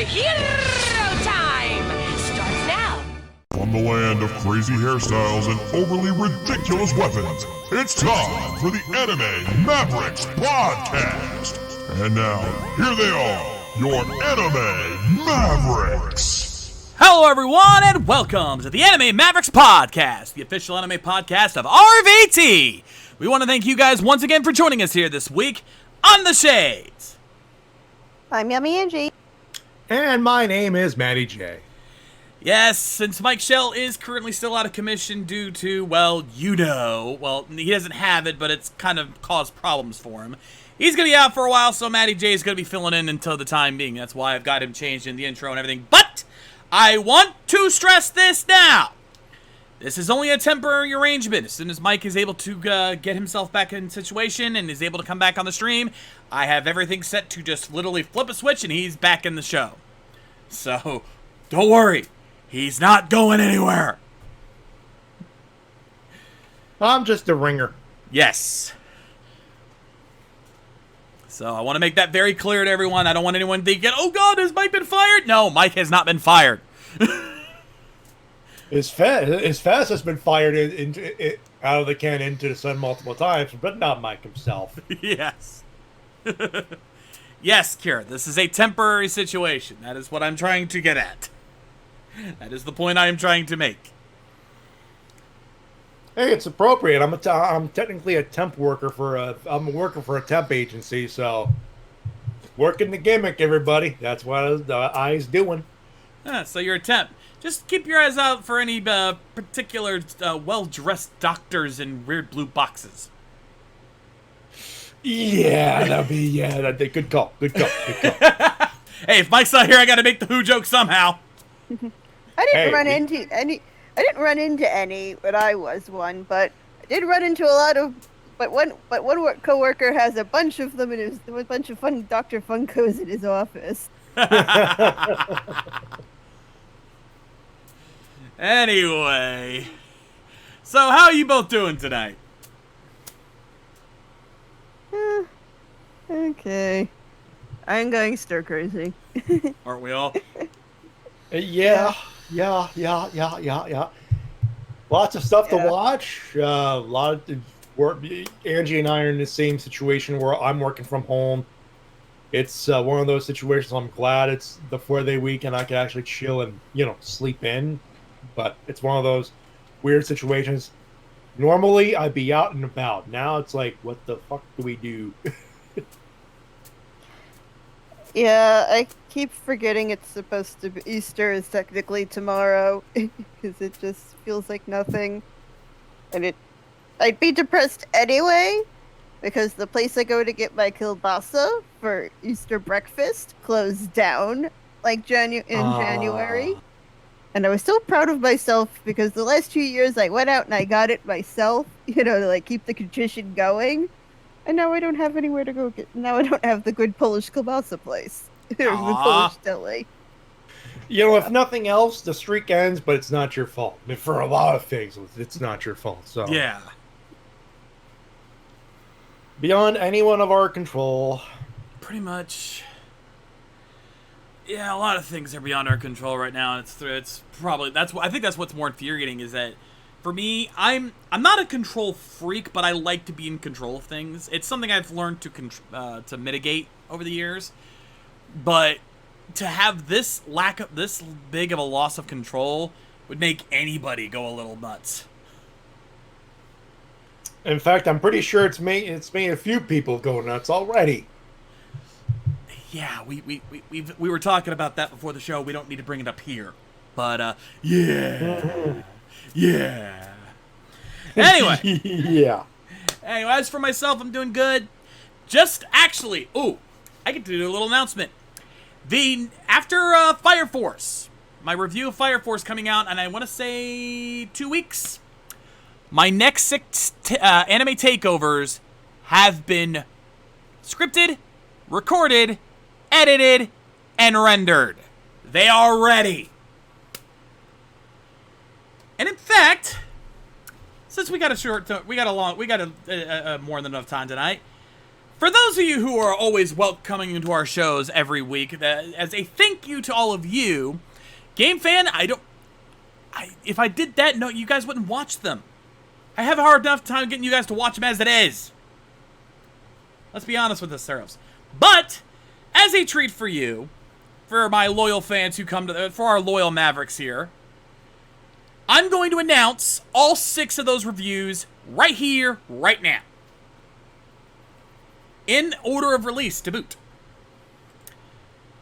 Hero time starts now. From the land of crazy hairstyles and overly ridiculous weapons, it's time for the Anime Mavericks podcast. And now, here they are, your Anime Mavericks. Hello everyone, and welcome to the Anime Mavericks podcast, the official anime podcast of RVT. We want to thank you guys once again for joining us here this week on The Shades. I'm Yummy Angie. And my name is Matty J. Yes, since Mike Shell is currently still out of commission due to, well, he doesn't have it, but it's kind of caused problems for him. He's going to be out for a while, so Matty J is going to be filling in until the time being. That's why I've got him changed in the intro and everything. But I want to stress this now. This is only a temporary arrangement. As soon as Mike is able to get himself back in situation and is able to come back on the stream, I have everything set to just literally flip a switch and he's back in the show. So, don't worry. He's not going anywhere. I'm just a ringer. Yes. So, I want to make that very clear to everyone. I don't want anyone thinking, oh God, has Mike been fired? No, Mike has not been fired. His fast has been fired out of the can into the sun multiple times, but not Mike himself. Yes. Yes, Kira, this is a temporary situation. That is what I'm trying to get at. That is the point I am trying to make. Hey, it's appropriate. I'm technically a temp worker I'm a worker for a temp agency, so working the gimmick, everybody. That's what the I's doing. So you're a temp. Just keep your eyes out for any particular well-dressed doctors in weird blue boxes. Yeah, that'd be good call. Good call. Hey, if Mike's not here, I got to make the Who joke somehow. I didn't run into any when I was one, but I did run into a lot of. But one coworker has a bunch of them, and a bunch of fun Dr. Funkos in his office. Anyway, so how are you both doing tonight? Okay. I'm going stir crazy. Aren't we all? Yeah. Lots of stuff to watch. A lot of work. Angie and I are in the same situation where I'm working from home. It's one of those situations. I'm glad it's the 4-day week and I can actually chill and sleep in. But it's one of those weird situations. Normally, I'd be out and about. Now it's like, what the fuck do we do? Yeah, I keep forgetting it's supposed to be Easter is technically tomorrow because it just feels like nothing. And I'd be depressed anyway because the place I go to get my kielbasa for Easter breakfast closed down like January. And I was so proud of myself because the last 2 years I went out and I got it myself, to keep the tradition going. And now I don't have anywhere to go get. Now I don't have the good Polish kielbasa place. There's the Polish deli. If nothing else, the streak ends, but it's not your fault. I mean, for a lot of things, it's not your fault. So Yeah. Beyond anyone of our control. Pretty much. Yeah, a lot of things are beyond our control right now, and it's probably I think that's what's more infuriating is that for me, I'm not a control freak, but I like to be in control of things. It's something I've learned to mitigate over the years, but to have this big of a loss of control would make anybody go a little nuts. In fact, I'm pretty sure it's made a few people go nuts already. Yeah, we were talking about that before the show. We don't need to bring it up here. But, yeah. Anyway. Yeah. Anyway, as for myself, I'm doing good. Just actually, I get to do a little announcement. After Fire Force, my review of Fire Force coming out, and I want to say 2 weeks, my next 6 anime takeovers have been scripted, recorded, edited, and rendered. They are ready. And in fact, since we got more than enough time tonight, For those of you who are always welcoming into our shows every week, as a thank you to all of you, Game Fan, if I did that, no, you guys wouldn't watch them. I have a hard enough time getting you guys to watch them as it is. Let's be honest with ourselves. But, as a treat for you, for my loyal fans who come to, for our loyal Mavericks here, I'm going to announce all 6 of those reviews right here, right now. In order of release to boot.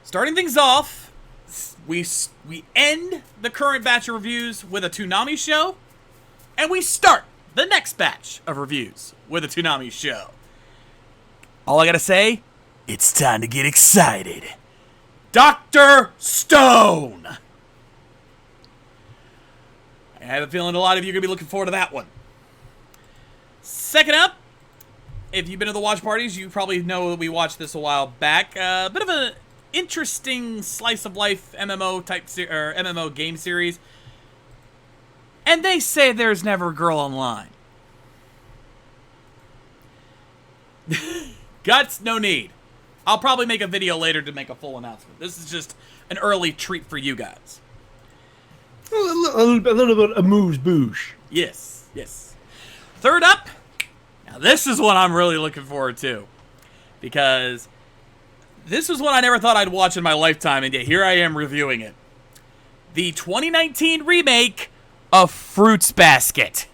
Starting things off, we end the current batch of reviews with a Toonami show, and we start the next batch of reviews with a Toonami show. All I gotta say, it's time to get excited. Dr. Stone! I have a feeling a lot of you are gonna be looking forward to that one. Second up, if you've been to the watch parties, you probably know that we watched this a while back. A bit of an interesting slice of life MMO type MMO game series. And they say there's never a girl online. Guts, no need. I'll probably make a video later to make a full announcement. This is just an early treat for you guys. A little bit of amuse-bouche. Yes, yes. Third up, now this is what I'm really looking forward to. Because this was one I never thought I'd watch in my lifetime, and yet here I am reviewing it. The 2019 remake of Fruits Basket.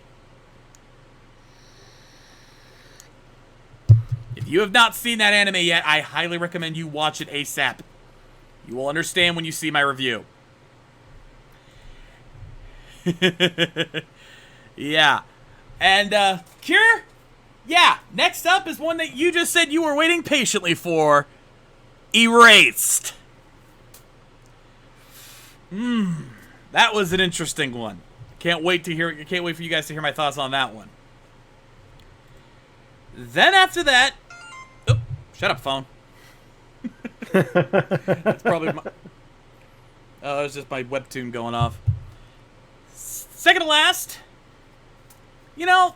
If you have not seen that anime yet, I highly recommend you watch it ASAP. You will understand when you see my review. Yeah. And, Cure? Yeah, next up is one that you just said you were waiting patiently for. Erased. That was an interesting one. Can't wait for you guys to hear my thoughts on that one. Then after that, oh, shut up, phone. That's probably my. Oh, it was just my webtoon going off. Second to last, you know,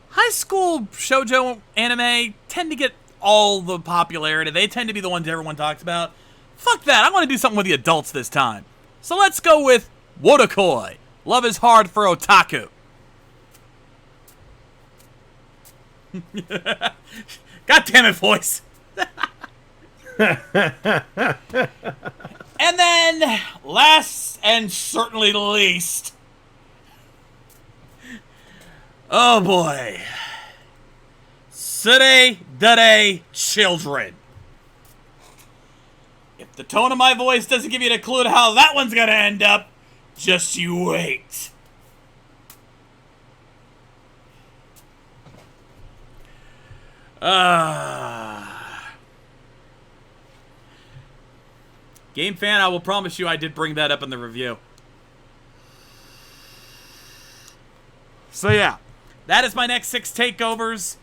high school shoujo anime tend to get all the popularity. They tend to be the ones everyone talks about. Fuck that. I want to do something with the adults this time. So let's go with Wotakoi. Love is hard for otaku. God damn it, voice. And then, last and certainly least. Oh boy. Sure Dare Children. If the tone of my voice doesn't give you a clue to how that one's gonna end up, just you wait. Game Fan, I will promise you I did bring that up in the review. So yeah, that is my next 6 takeovers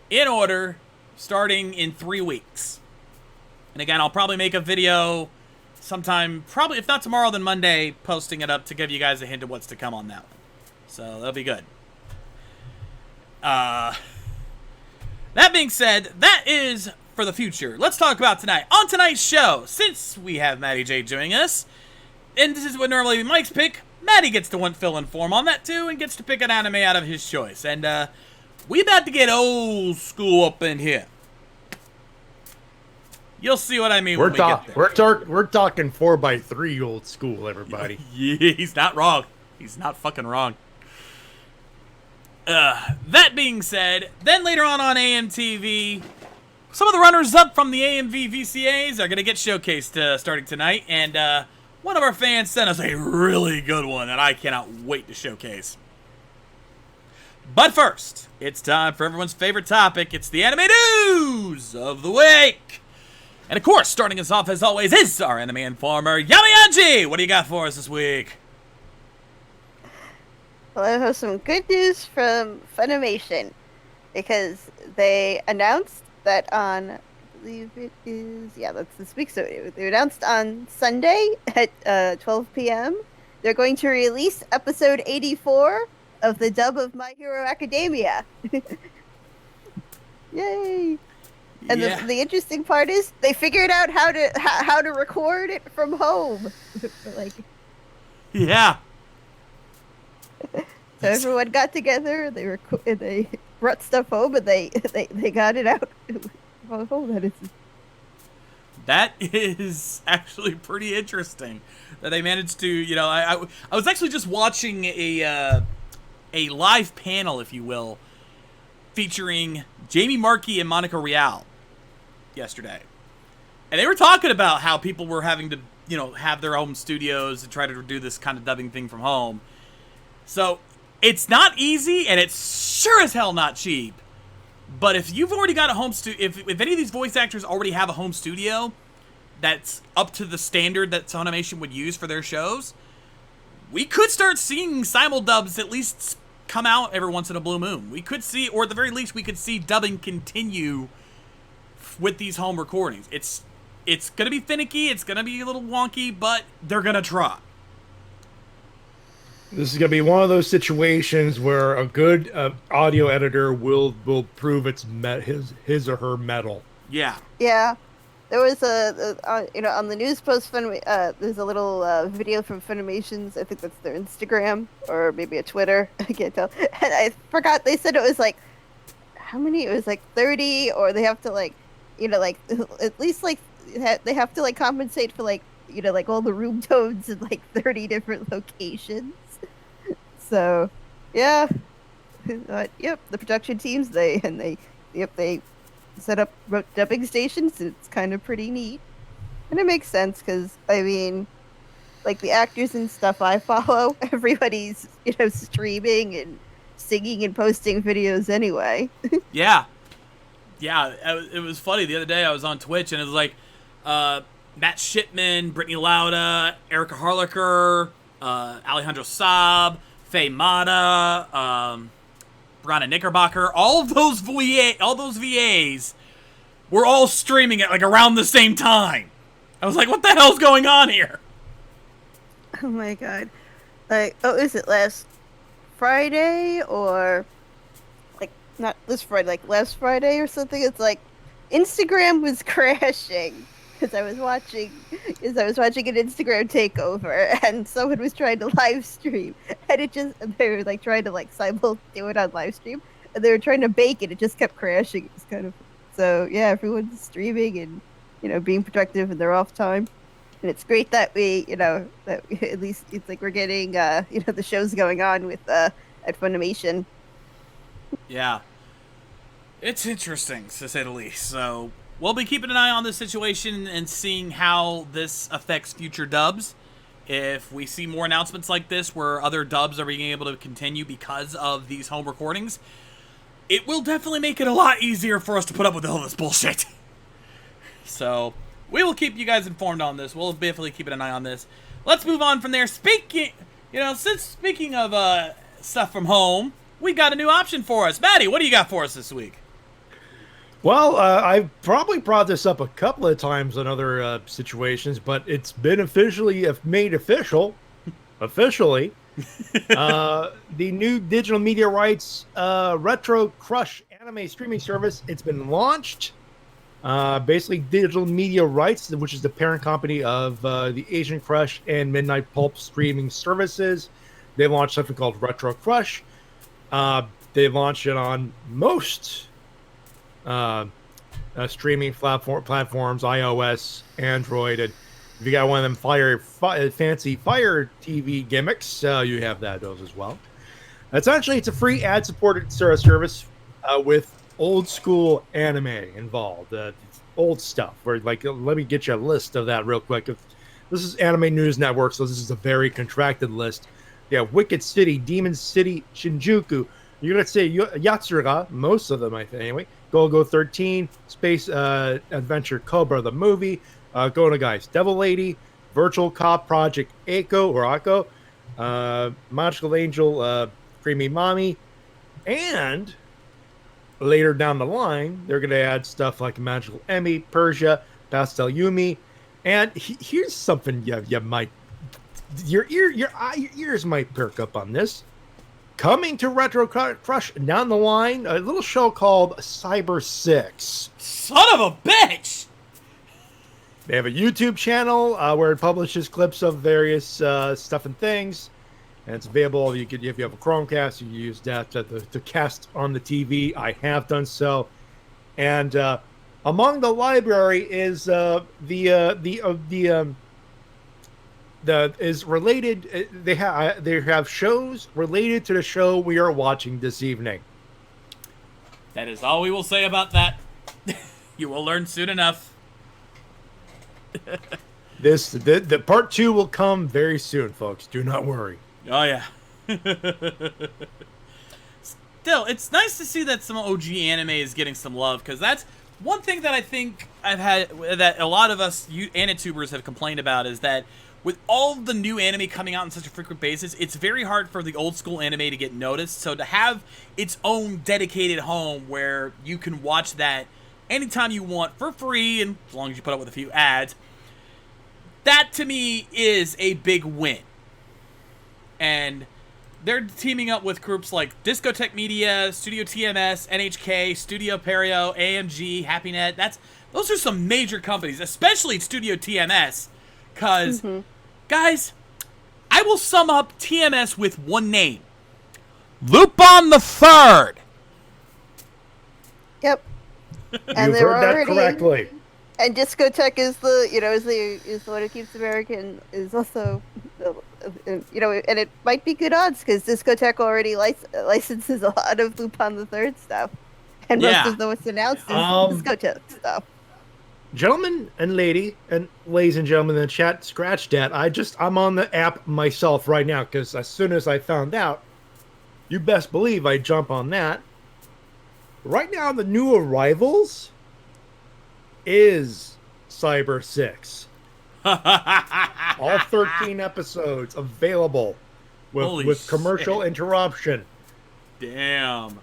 in order, starting in 3 weeks. And again, I'll probably make a video sometime, probably if not tomorrow, then Monday, posting it up to give you guys a hint of what's to come on that one. So that'll be good. That being said, that is for the future. Let's talk about tonight. On tonight's show, since we have Maddie J joining us, and this is what normally be Mike's pick, Maddie gets to fill in for him on that too, and gets to pick an anime out of his choice. And we about to get old school up in here. You'll see what I mean when we get there. We're talking 4x3 old school, everybody. Yeah, he's not wrong. He's not fucking wrong. That being said, then later on AMTV, some of the runners-up from the AMV VCAs are going to get showcased starting tonight, and one of our fans sent us a really good one that I cannot wait to showcase. But first, it's time for everyone's favorite topic. It's the anime news of the week. And of course, starting us off as always is our anime informer, Yamayanji. What do you got for us this week? Well, I have some good news from Funimation, because they announced that on, I believe it is, yeah, that's this week, so they announced on Sunday at 12 p.m. they're going to release episode 84 of the dub of My Hero Academia. Yay! And Yeah. the interesting part is they figured out how to record it from home. Like, Yeah. so everyone got together. They brought stuff home, and they got it out. Oh, that is. That is actually pretty interesting that they managed to, I was actually just watching a live panel, if you will, featuring Jamie Markey and Monica Rial yesterday. And they were talking about how people were having to, have their own studios and try to do this kind of dubbing thing from home. So it's not easy, and it's sure as hell not cheap. But if you've already got a home studio, if any of these voice actors already have a home studio that's up to the standard that Funimation would use for their shows, we could start seeing simuldubs at least come out every once in a blue moon. We could see, or at the very least, we could see dubbing continue with these home recordings. It's going to be finicky, it's going to be a little wonky, but they're going to try. This is going to be one of those situations where a good audio editor will prove his or her mettle. Yeah. Yeah, there was on the news post. There's a little video from Funimation's. I think that's their Instagram or maybe a Twitter. I can't tell. And I forgot they said it was like how many? It was like 30, or they have to at least they have to compensate for all the room tones in 30 different locations. So, yeah. Yep, the production teams they set up dubbing stations. It's kind of pretty neat, and it makes sense because I mean, the actors and stuff I follow, everybody's streaming and singing and posting videos anyway. Yeah. It was funny the other day. I was on Twitch and it was like Matt Shipman, Brittany Lauda, Erica Harlacher, Alejandro Saab, Faye Mata, Brana Knickerbocker, all those VAs were all streaming at around the same time. I was like, what the hell's going on here? Oh my god. Is it last Friday or not this Friday, last Friday or something? It's Instagram was crashing because I was watching an Instagram takeover and someone was trying to live stream and they were trying to simul do it on live stream and they were trying to bake it. It just kept crashing. It was kind of, so yeah, everyone's streaming and being productive in their off time. And it's great that at least it's we're getting the shows going on with at Funimation. Yeah. It's interesting, to say the least. So, we'll be keeping an eye on this situation and seeing how this affects future dubs. If we see more announcements like this where other dubs are being able to continue because of these home recordings, it will definitely make it a lot easier for us to put up with all this bullshit. So, we will keep you guys informed on this. We'll definitely keep an eye on this. Let's move on from there. Speaking of stuff from home, we got a new option for us. Maddie, what do you got for us this week? Well, I've probably brought this up a couple of times in other situations, but it's been officially made officially. The new digital media rights Retro Crush anime streaming service. It's been launched. Basically, Digital Media Rights, which is the parent company of the Asian Crush and Midnight Pulp streaming services. They launched something called Retro Crush. They launched it on most streaming platforms, iOS, Android, and if you got one of them fancy Fire TV gimmicks, you have those as well. Essentially, it's a free ad-supported service with old school anime involved, old stuff. Where let me get you a list of that real quick. This is Anime News Network, so this is a very contracted list. Yeah, Wicked City, Demon City, Shinjuku. You're gonna say Yatsura, most of them, I think. Anyway, Go 13, Space Adventure Cobra the movie, Go to Guys, Devil Lady, Virtual Cop Project Ako, Magical Angel, Creamy Mommy, and later down the line, they're gonna add stuff like Magical Emmy, Persia, Pastel Yumi, and here's something you might your ears might perk up on this. coming to Retro Crush down the line, a little show called Cyber 6. Son of a bitch! They have a YouTube channel where it publishes clips of various stuff and things. And it's available. If you have a Chromecast, you can use that to cast on the TV. I have done so. And among the library is is related. They have shows related to the show we are watching this evening. That is all we will say about that. You will learn soon enough. The part 2 will come very soon, folks. Do not worry. Oh yeah. Still, it's nice to see that some OG anime is getting some love, because that's one thing that I think that a lot of us Anitubers have complained about, is that with all the new anime coming out on such a frequent basis, it's very hard for the old school anime to get noticed. So to have its own dedicated home where you can watch that anytime you want for free, and as long as you put up with a few ads, that to me is a big win. And they're teaming up with groups like Discotech Media, Studio TMS, NHK, Studio Perio, AMG, HappyNet. Those are some major companies, especially Studio TMS. Because, guys, I will sum up TMS with one name. Lupin the Third. Yep. And You've heard that correctly. And Discotech is the one who keeps American, is also, and it might be good odds because Discotech already licenses a lot of Lupin the Third stuff, and most of what's announced is Discotech stuff. Gentlemen and ladies and gentlemen in the chat, scratch that. I'm on the app myself right now, because as soon as I found out, you best believe I jump on that. Right now, the new arrivals is Cyber 6. All 13 episodes available with commercial interruption. Damn.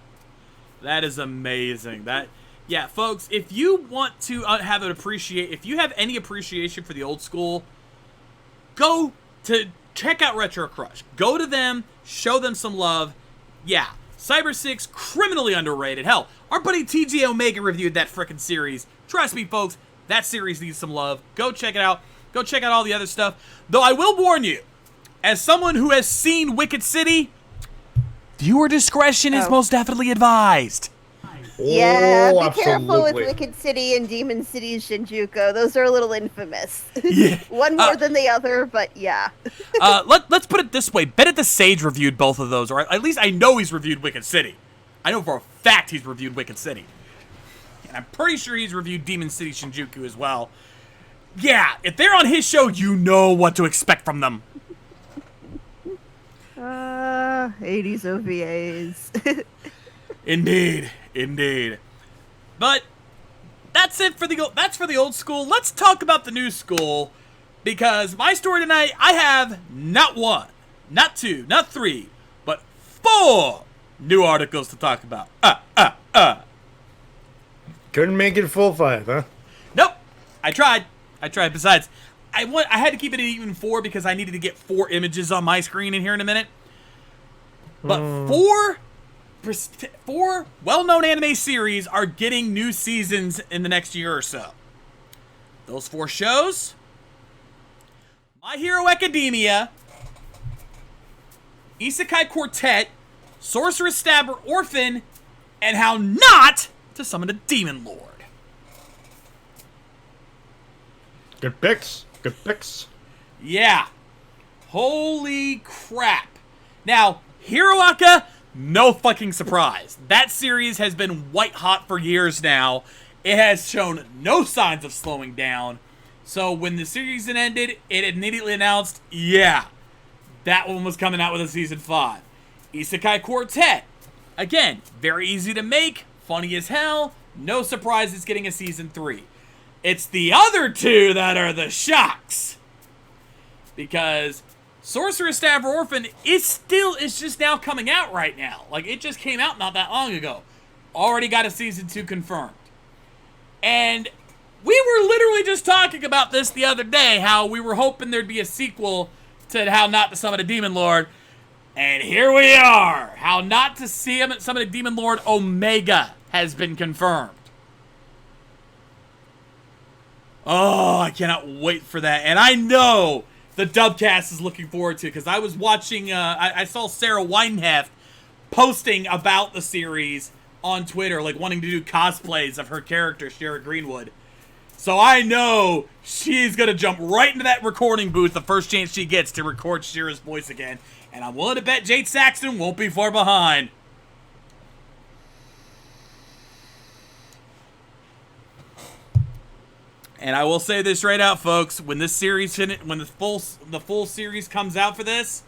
That is amazing. Yeah, folks, if you want to if you have any appreciation for the old school, go to check out Retro Crush. Go to them, show them some love. Yeah, Cyber 6, criminally underrated. Hell, our buddy TJ Omega reviewed that frickin' series. Trust me, folks, that series needs some love. Go check it out. Go check out all the other stuff. Though I will warn you, as someone who has seen Wicked City, viewer discretion is most definitely advised. Yeah, be absolutely. careful with Wicked City and Demon City Shinjuku. Those are a little infamous. Yeah. One more than the other, but yeah. Let's put it this way. Bennett the Sage reviewed both of those, or at least I know he's reviewed Wicked City. I know for a fact he's reviewed Wicked City. And I'm pretty sure he's reviewed Demon City Shinjuku as well. Yeah, if they're on his show, you know what to expect from them. 80s OVAs. Indeed. But that's it for the old school. Let's talk about the new school, because my story tonight, I have not one, not two, not three, but 4 new articles to talk about. Couldn't make it full 5, huh? Nope. I tried. Besides, I had to keep it at even 4 because I needed to get 4 images on my screen in here in a minute. But 4 well-known anime series are getting new seasons in the next year or so. Those 4 shows: My Hero Academia, Isekai Quartet, Sorceress Stabber Orphan, and How Not to Summon a Demon Lord. Good picks. Yeah. Holy crap. Now, Hiroaka, no fucking surprise. That series has been white hot for years now. It has shown no signs of slowing down. So when the season ended, it immediately announced, yeah, that one was coming out with a season 5. Isekai Quartet. Again, very easy to make, funny as hell, no surprise it's getting a season 3. It's the other 2 that are the shocks. Because Sorceress Stabber Orphan is just now coming out right now. Like, it just came out not that long ago. Already got a season 2 confirmed. And we were literally just talking about this the other day, how we were hoping there'd be a sequel to How Not to Summon a Demon Lord. And here we are. How not to see him at Summon of Demon Lord Omega has been confirmed. Oh, I cannot wait for that. And I know the Dubcast is looking forward to it, because I was watching, I saw Sarah Weinheft posting about the series on Twitter, like wanting to do cosplays of her character, Shara Greenwood. So I know she's going to jump right into that recording booth the first chance she gets to record Shira's voice again. And I'm willing to bet Jade Saxton won't be far behind. And I will say this right out, folks. When this series, when the full series comes out for this,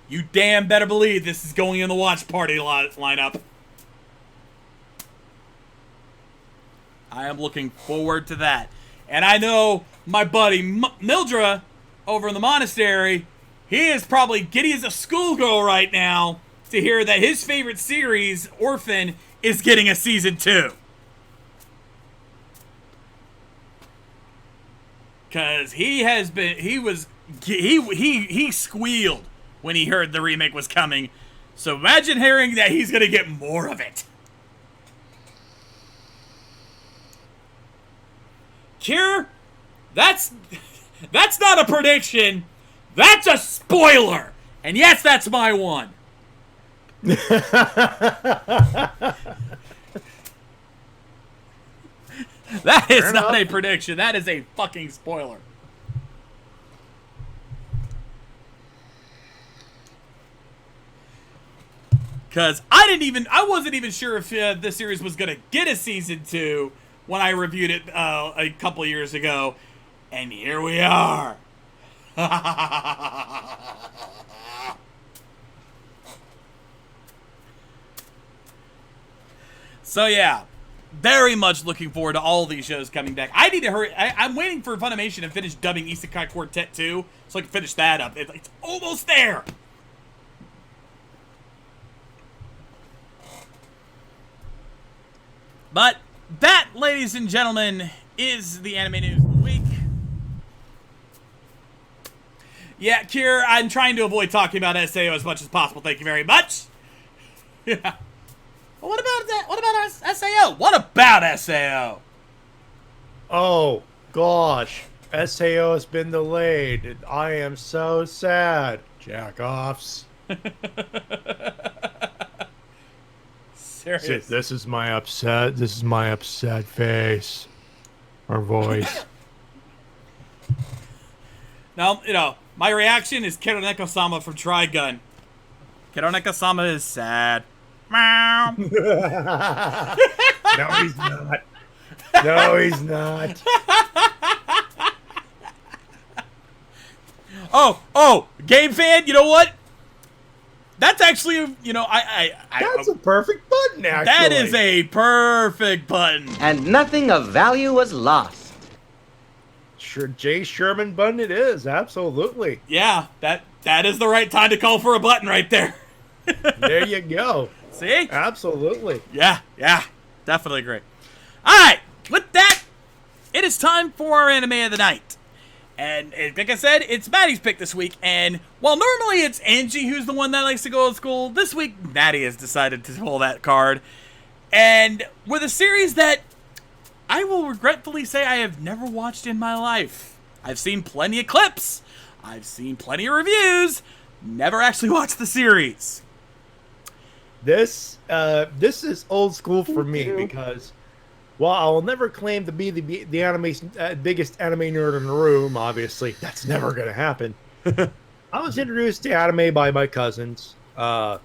you damn better believe this is going in the watch party lineup. I am looking forward to that. And I know my buddy Mildra over in the monastery, he is probably giddy as a schoolgirl right now to hear that his favorite series, Orphan, is getting a season 2. Cause he squealed when he heard the remake was coming. So imagine hearing that he's gonna get more of it. Cure, that's not a prediction. That's a spoiler. And yes, that's my one. That is not a prediction. That is a fucking spoiler. Because I wasn't even sure if this series was going to get a season 2 when I reviewed it a couple years ago. And here we are. So yeah, very much looking forward to all these shows coming back. I need to hurry. I'm waiting for Funimation to finish dubbing Isekai Quartet 2 so I can finish that up. It's almost there. But that, ladies and gentlemen, is the anime news of the week. Yeah, Kier, I'm trying to avoid talking about SAO as much as possible. Thank you very much. Yeah. Well, what about that? What about our SAO? What about SAO? Oh, gosh. SAO has been delayed. I am so sad. Jack-offs. Serious. This is my upset face. Or voice. Now, my reaction is Kironeko-sama from Trigun. Kironeko-sama is sad. Meow. No, he's not. No, he's not. Oh, game fan, you know what? That's actually, That's a perfect button, actually. That is a perfect button. And nothing of value was lost. Sure, Jay Sherman button it is, absolutely. Yeah, that is the right time to call for a button right there. There you go. See? Absolutely. Yeah, definitely great. All right, with that, it is time for our anime of the night. And like I said, it's Maddie's pick this week. And while normally it's Angie who's the one that likes to go to school, this week Maddie has decided to pull that card. And with a series that I will regretfully say I have never watched in my life. I've seen plenty of clips. I've seen plenty of reviews. Never actually watched the series. This is old school for me because while I will never claim to be the anime's biggest anime nerd in the room, obviously that's never going to happen. I was introduced to anime by my cousins, and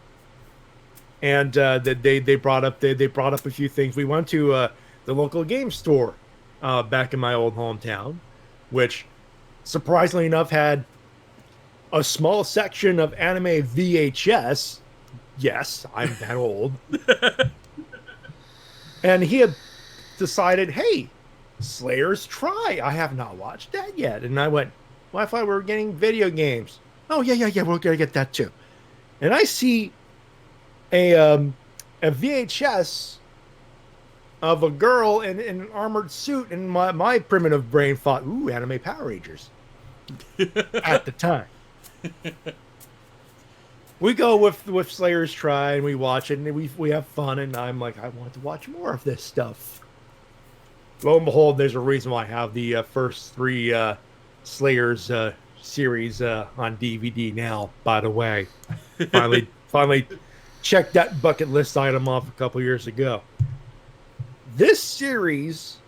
they brought up a few things. We went to the local game store back in my old hometown, which surprisingly enough had a small section of anime VHS. Yes, I'm that old. And he had decided, hey, Slayer's Try. I have not watched that yet. And I went, well, I thought we were getting video games. Oh, yeah, we're going to get that too. And I see a VHS of a girl in an armored suit, and my primitive brain thought, ooh, anime Power Rangers. At the time. we go with Slayer's Try and we watch it and we have fun and I'm like, I want to watch more of this stuff. Lo and behold, there's a reason why I have the first three Slayer's series on DVD now. By the way, finally checked that bucket list item off a couple years ago. This series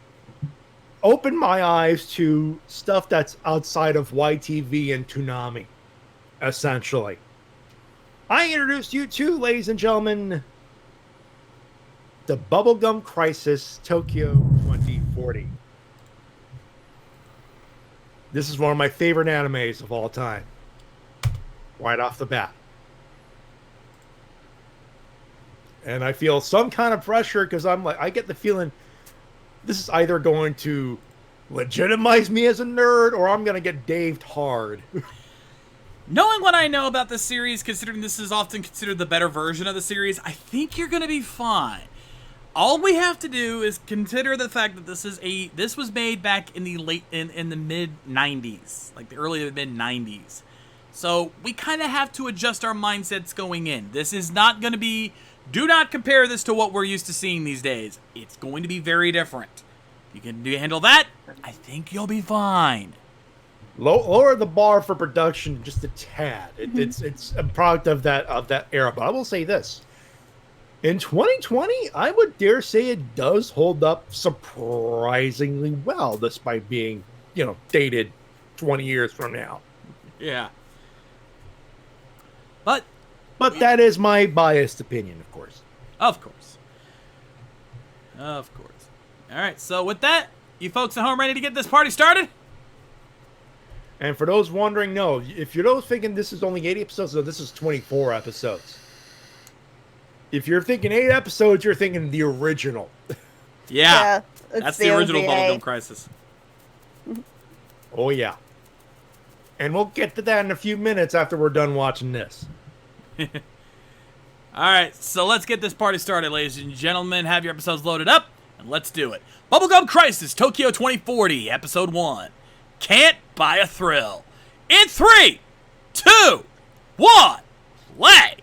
opened my eyes to stuff that's outside of YTV and Toonami, essentially. I introduced you to, ladies and gentlemen, the Bubblegum Crisis Tokyo 2040. This is one of my favorite animes of all time. Right off the bat. And I feel some kind of pressure because I get the feeling this is either going to legitimize me as a nerd or I'm going to get daved hard. Knowing what I know about this series, considering this is often considered the better version of the series, I think you're going to be fine. All we have to do is consider the fact that this was made back in the mid 90s, like the early to mid 90s. So we kind of have to adjust our mindsets going in. This is not going to be. Do not compare this to what we're used to seeing these days. It's going to be very different. If you can handle that, I think you'll be fine. Lower the bar for production just a tad. It's a product of that era. But I will say this: in 2020, I would dare say it does hold up surprisingly well, despite being dated 20 years from now. Yeah. But that is my biased opinion, of course. Of course. Of course. All right. So with that, you folks at home ready to get this party started? And for those wondering, no, if you're those thinking this is only 8 episodes, no, this is 24 episodes. If you're thinking 8 episodes, you're thinking the original. Yeah. That's the original OVA. Bubblegum Crisis. Oh, yeah. And we'll get to that in a few minutes after we're done watching this. All right. So let's get this party started, ladies and gentlemen. Have your episodes loaded up, and let's do it. Bubblegum Crisis Tokyo 2040, Episode 1. Can't buy a thrill. In 3, 2, 1, play!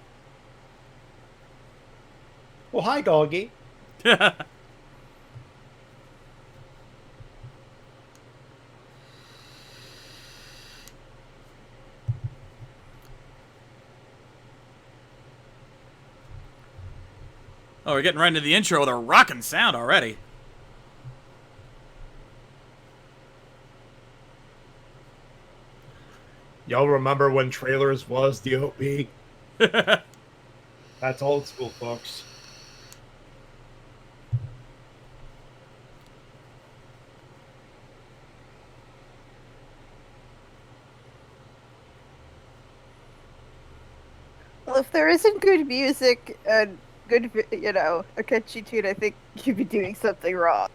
Well, hi, doggy. Oh, we're getting right into the intro with a rockin' sound already. Y'all remember when trailers was the OP? That's old school, folks. Well, if there isn't good music and good, a catchy tune, I think you'd be doing something wrong.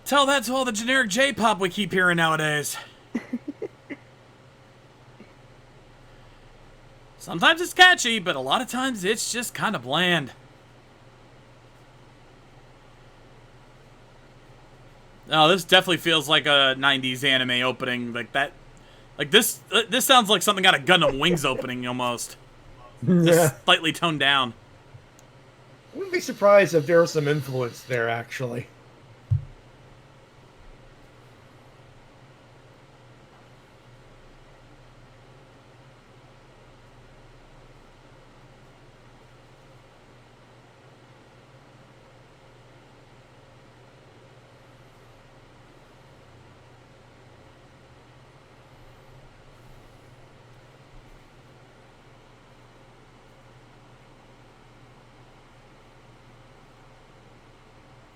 Tell that to all the generic J-pop we keep hearing nowadays. Sometimes it's catchy, but a lot of times it's just kind of bland. Oh, this definitely feels like a 90s anime opening. Like that. Like this sounds like something out of Gundam Wings opening almost. Just slightly toned down. I wouldn't be surprised if there was some influence there, actually.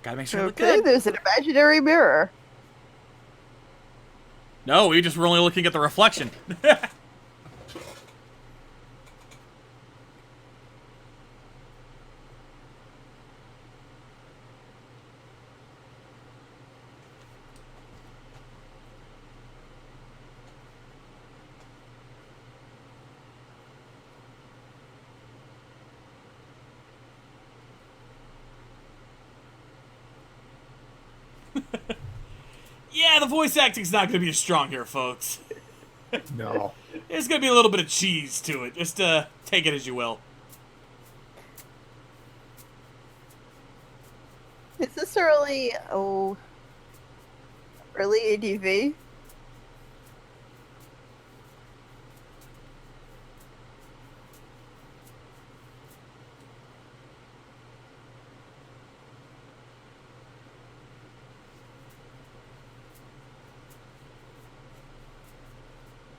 Gotta make sure it look Okay, good. there's an imaginary mirror. No, we just were only looking at the reflection. Yeah, the voice acting's not going to be as strong here, folks. No. There's gonna be a little bit of cheese to it. Just take it as you will. Is this early ADV?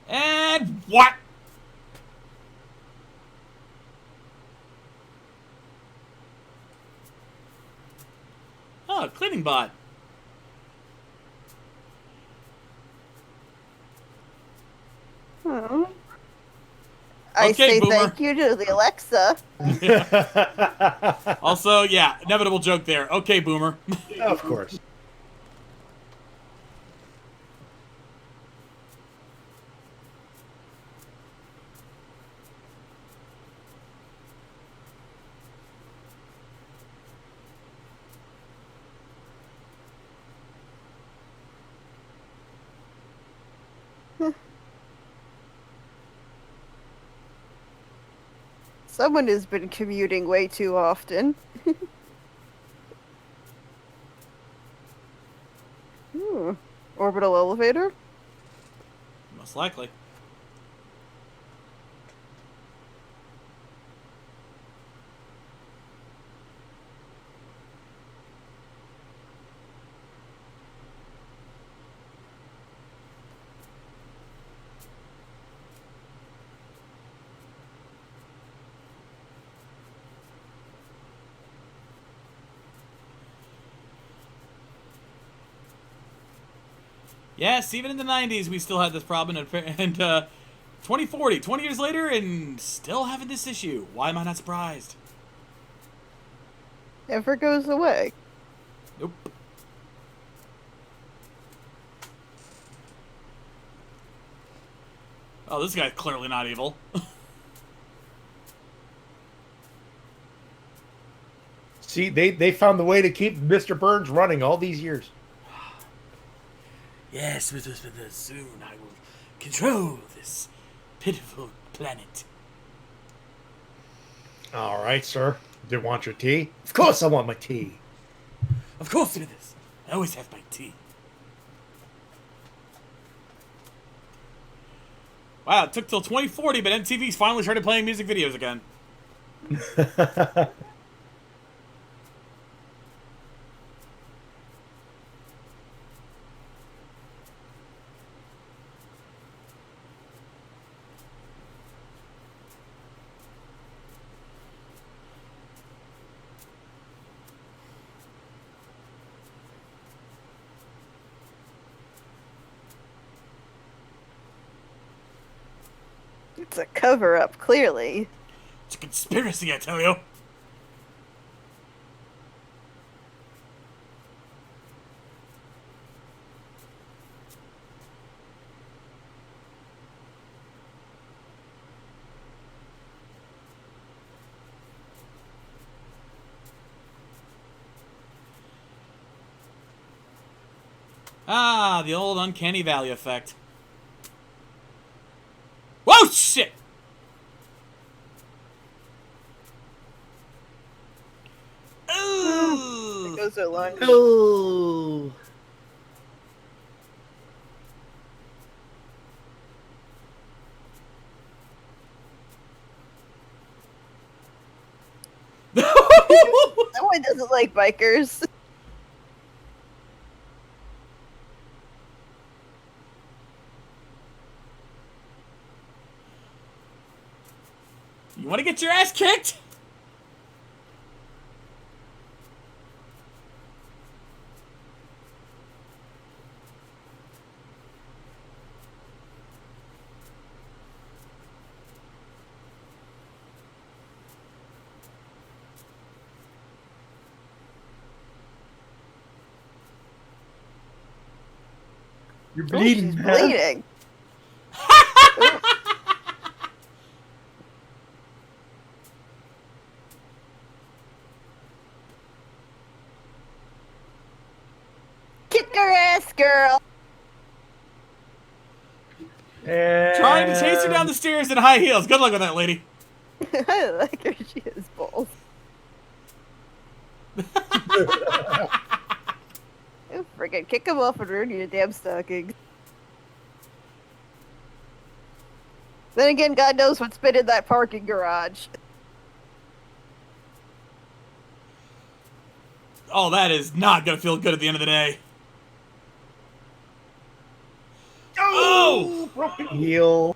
And what? Oh, cleaning bot. Hmm. I Okay, say Boomer. thank you to the Alexa. Also, yeah, inevitable joke there. Okay, Boomer. Of course. Someone has been commuting way too often. Hmm. Orbital elevator? Most likely. Yes, even in the 90s, we still had this problem, and 2040, 20 years later, and still having this issue. Why am I not surprised? Never goes away. Nope. Oh, this guy's clearly not evil. See, they found the way to keep Mr. Burns running all these years. Yes, but soon I will control this pitiful planet. All right, sir. Do you want your tea? Of course I want my tea. Of course, Smithers. I always have my tea. Wow, it took till 2040, but MTV's finally started playing music videos again. It's a cover up, clearly. It's a conspiracy, I tell you. Ah, the old uncanny valley effect. Whoa, shit! Ooh! It goes along. Oh. Someone doesn't like bikers. You want to get your ass kicked? You're Oh, bleeding, she's man. bleeding. Kick her ass, girl. Trying to chase her down the stairs in high heels. Good luck with that, lady. I like her. She has balls. Oh, friggin' kick him off and ruin your damn stockings. Then again, God knows what's been in that parking garage. Oh, that is not gonna feel good at the end of the day. Oh! Broken heel.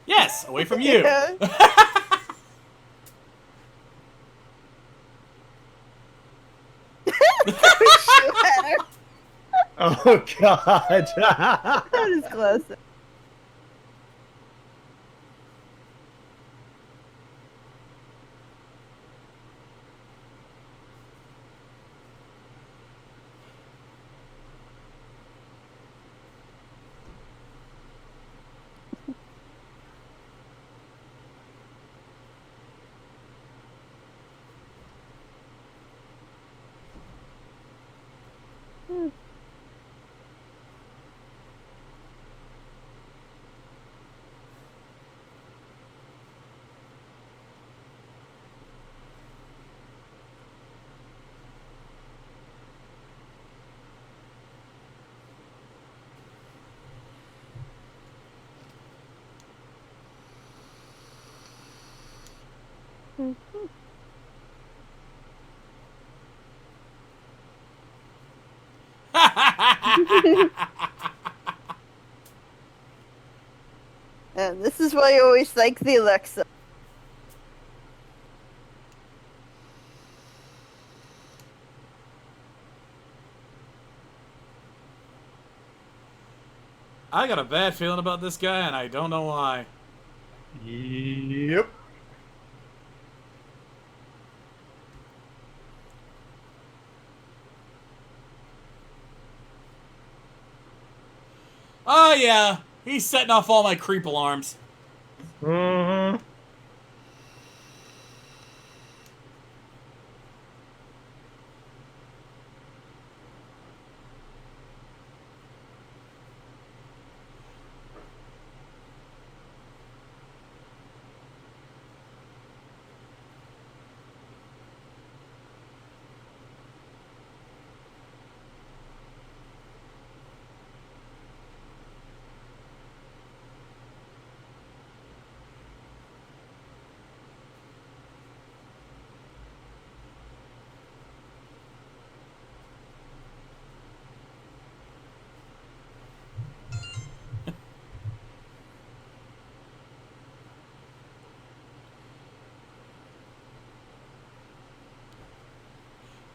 Yes, away from you. Yeah. Shoot at her. Oh God. That is classic. And this is why I always like the Alexa. I got a bad feeling about this guy, and I don't know why. Yep. Oh, yeah. He's setting off all my creep alarms. Mm-hmm.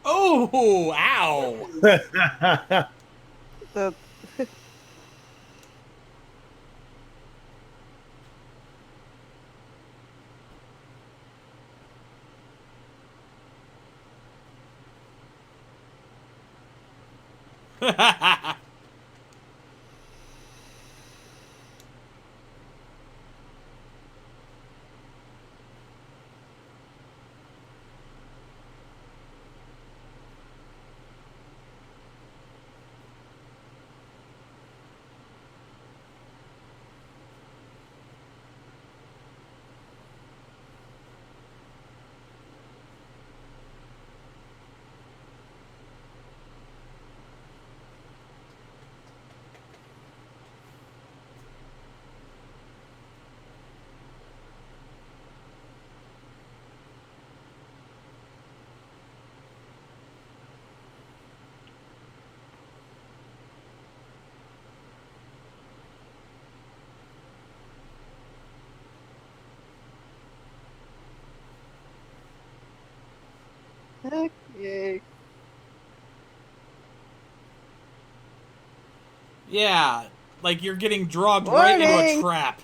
Oh, ow. The okay. Yeah, like you're getting dragged right into a Warning! trap.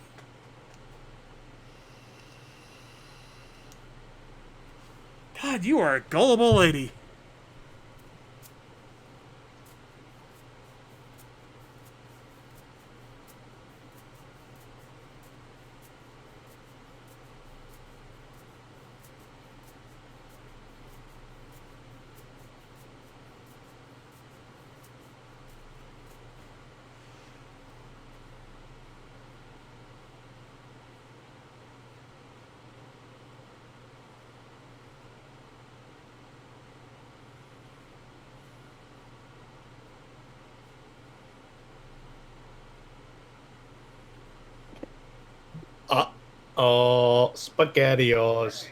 God, you are a gullible lady. Oh, SpaghettiOs.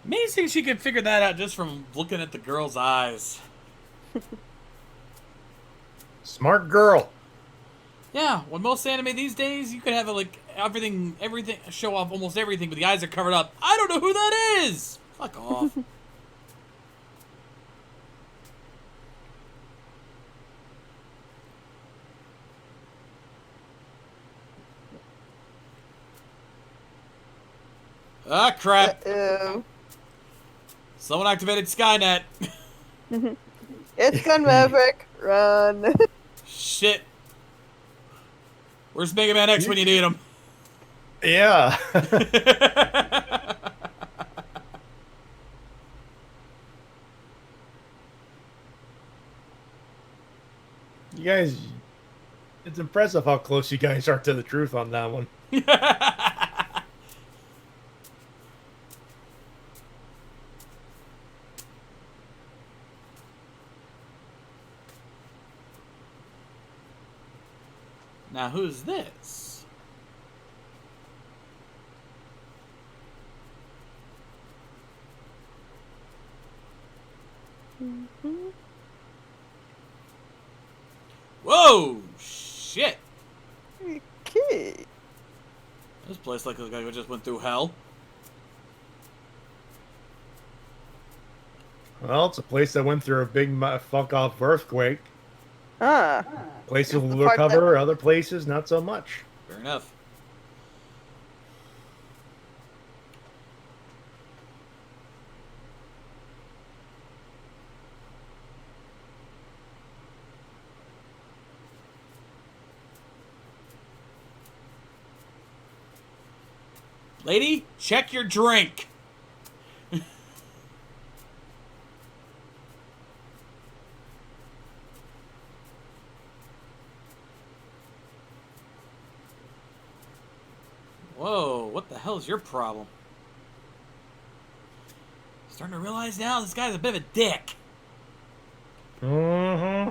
Amazing she could figure that out just from looking at the girl's eyes. Smart girl. Yeah, when most anime these days, you could have like everything show off almost everything, but the eyes are covered up. I don't know who that is. Fuck off. Ah, crap. Uh-oh. Someone activated Skynet. It's gone, Maverick. Run. Shit. Where's Mega Man X when you need him? Yeah. You guys, it's impressive how close you guys are to the truth on that one. Now, who's this? Whoa! Shit! Okay. This place like I just went through hell. Well, it's a place that went through a big fuck off earthquake. Ah. Places The will part that- recover, other places not so much. Fair enough. Lady, check your drink. Whoa, what the hell is your problem? Starting to realize now this guy's a bit of a dick. Mm-hmm.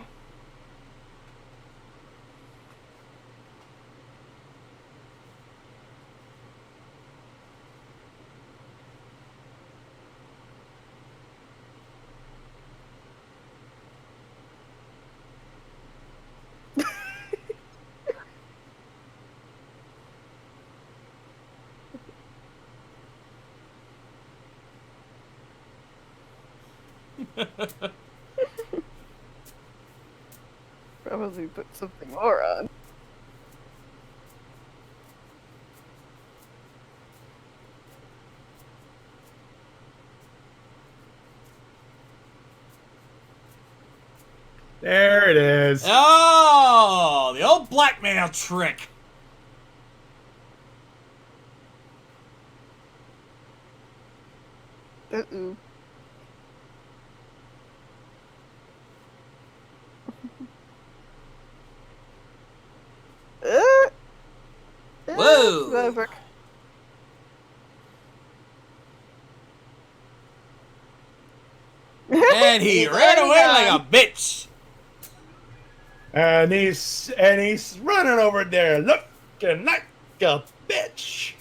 Probably put something more on. There it is. Oh, the old blackmail trick. Uh-oh. Whoa. Maverick. And he He's ran already away like gone. a bitch. And he's running over there looking like a bitch.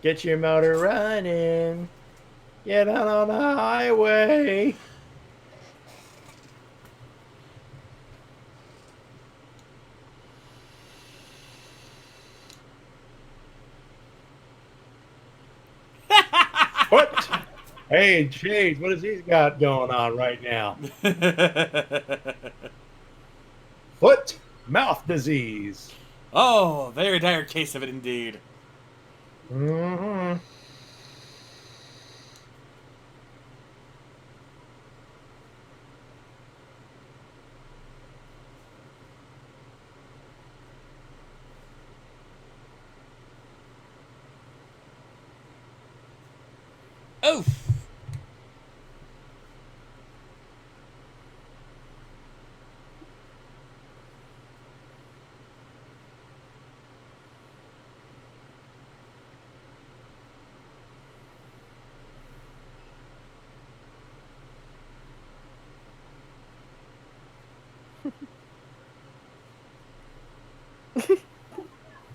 Get your motor running. Get out on the highway. What? Hey, Chase, what has he got going on right now? Foot mouth disease. Oh, very dire case of it indeed. Mm-hmm. Oof.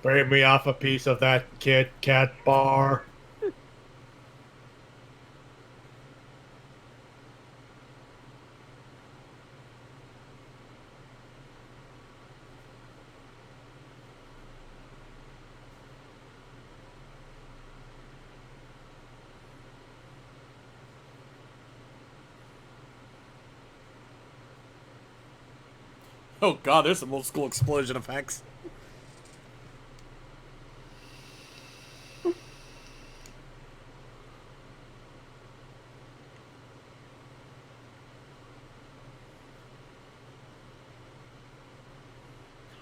Bring me off a piece of that Kit Kat bar. Oh god, there's some old school explosion effects.